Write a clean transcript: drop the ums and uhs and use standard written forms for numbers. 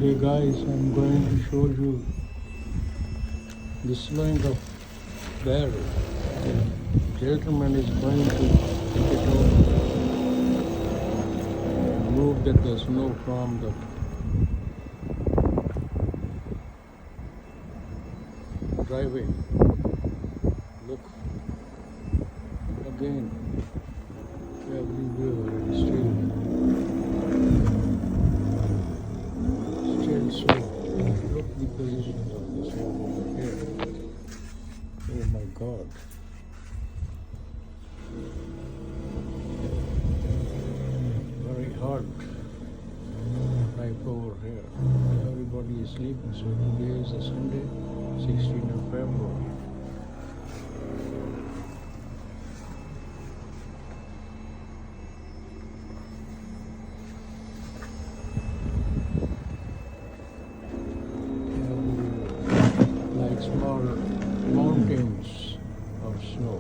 Today guys, I'm going to show you the slowing of Barrie. The gentleman is going to take it over, remove the snow from the driveway. Look, again, everywhere and still snow. Look the position of the snow over here. Oh my God. Very hard life over here. Everybody is sleeping. So today is a Sunday, 16th of February. Like small mountains of snow.